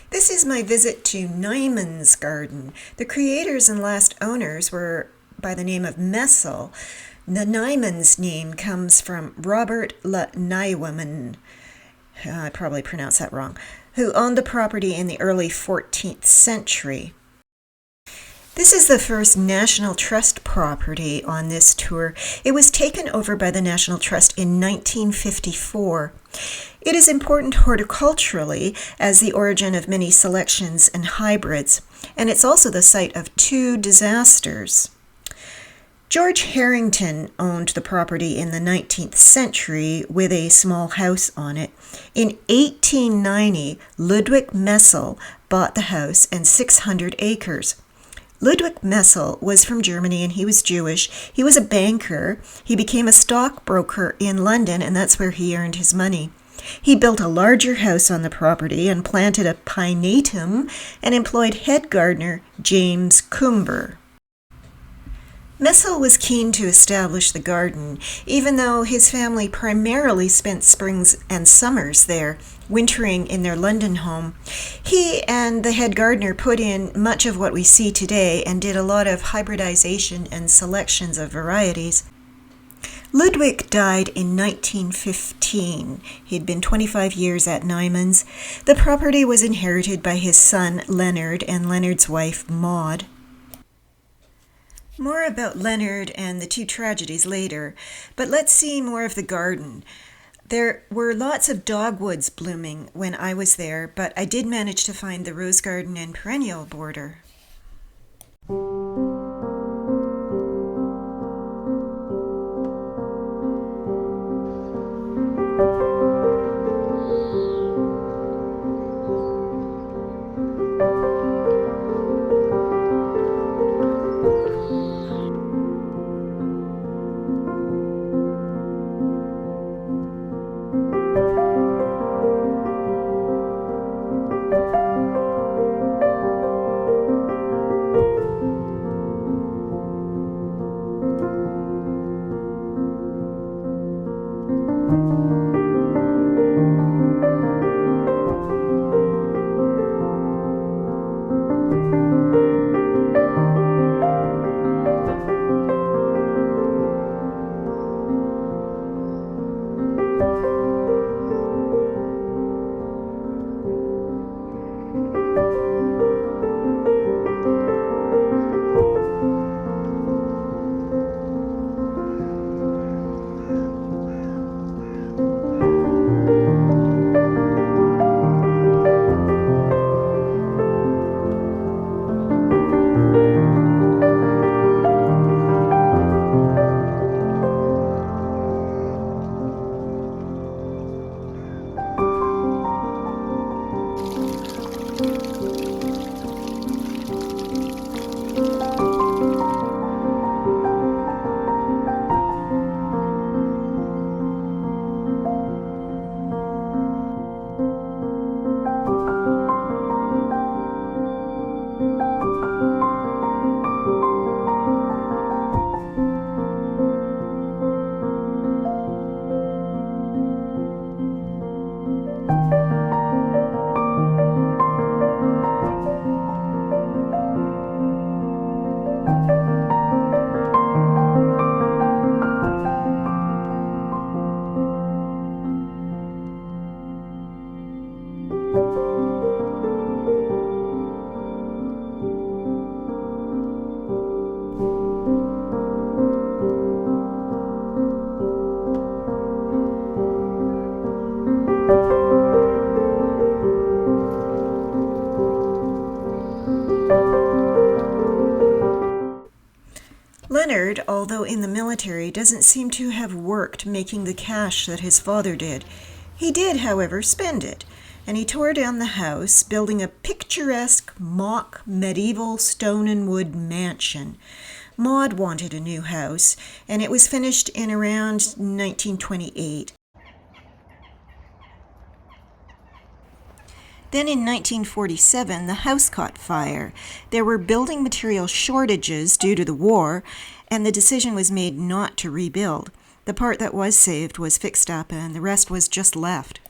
This is my visit to Nyman's garden. The creators and last owners were by the name of Messel. The Nyman's name comes from Robert Nyman, I probably pronounced that wrong, who owned the property in the early 14th century. This is the first National Trust property on this tour. It was taken over by the National Trust in 1954. It is important horticulturally as the origin of many selections and hybrids, and it's also the site of two disasters. George Harrington owned the property in the 19th century with a small house on it. In 1890, Ludwig Messel bought the house and 600 acres. Ludwig Messel was from Germany and he was Jewish. He was a banker. He became a stockbroker in London, and that's where he earned his money. He built a larger house on the property and planted a pinetum and employed head gardener James Coomber. Messel was keen to establish the garden, even though his family primarily spent springs and summers there, wintering in their London home. He and the head gardener put in much of what we see today and did a lot of hybridization and selections of varieties. Ludwig died in 1915. He'd been 25 years at Nyman's. The property was inherited by his son Leonard and Leonard's wife Maud. More about Leonard and the two tragedies later, but let's see more of the garden. There were lots of dogwoods blooming when I was there, but I did manage to find the rose garden and perennial border. Leonard, although in the military, doesn't seem to have worked making the cash that his father did. He did, however, spend it, and he tore down the house, building a picturesque mock medieval stone and wood mansion. Maud wanted a new house, and it was finished in around 1928. Then in 1947, the house caught fire. There were building material shortages due to the war, and the decision was made not to rebuild. The part that was saved was fixed up, and the rest was just left.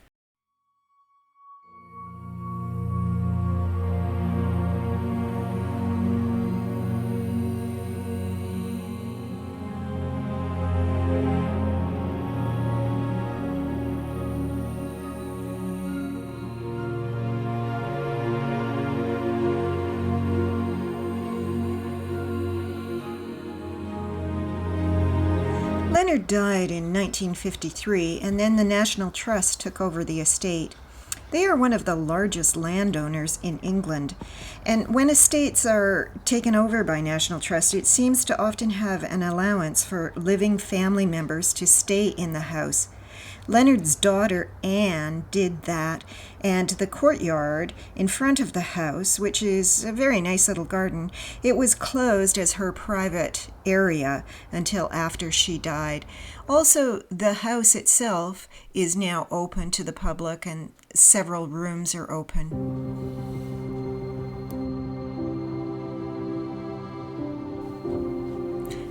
Leonard died in 1953, and then the National Trust took over the estate. They are one of the largest landowners in England, and when estates are taken over by National Trust, it seems to often have an allowance for living family members to stay in the house. Leonard's daughter Anne did that, and the courtyard in front of the house, which is a very nice little garden, it was closed as her private area until after she died. Also, the house itself is now open to the public, and several rooms are open.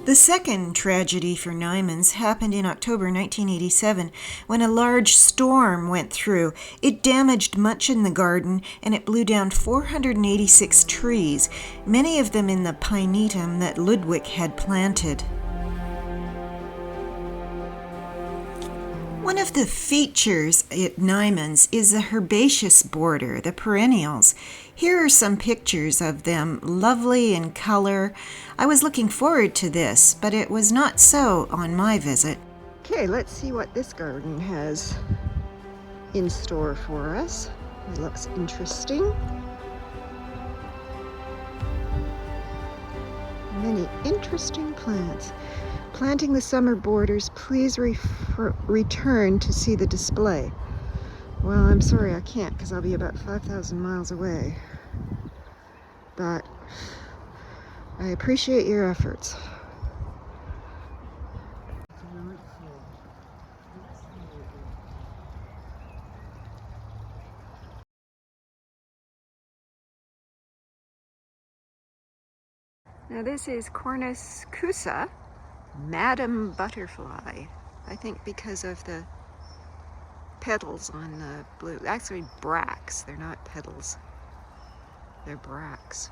The second tragedy for Nyman's happened in October 1987 when a large storm went through. It damaged much in the garden and it blew down 486 trees, many of them in the pinetum that Ludwig had planted. One of the features at Nyman's is the herbaceous border, the perennials. Here are some pictures of them, lovely in color. I was looking forward to this, but it was not so on my visit. Okay, let's see what this garden has in store for us. It looks interesting. Many interesting plants. Planting the summer borders, please return to see the display. Well, I'm sorry I can't because I'll be about 5,000 miles away. But I appreciate your efforts. Now this is Cornus cusa, Madam Butterfly. I think because of the petals on the blue. Actually bracts, they're not petals. They're bracts.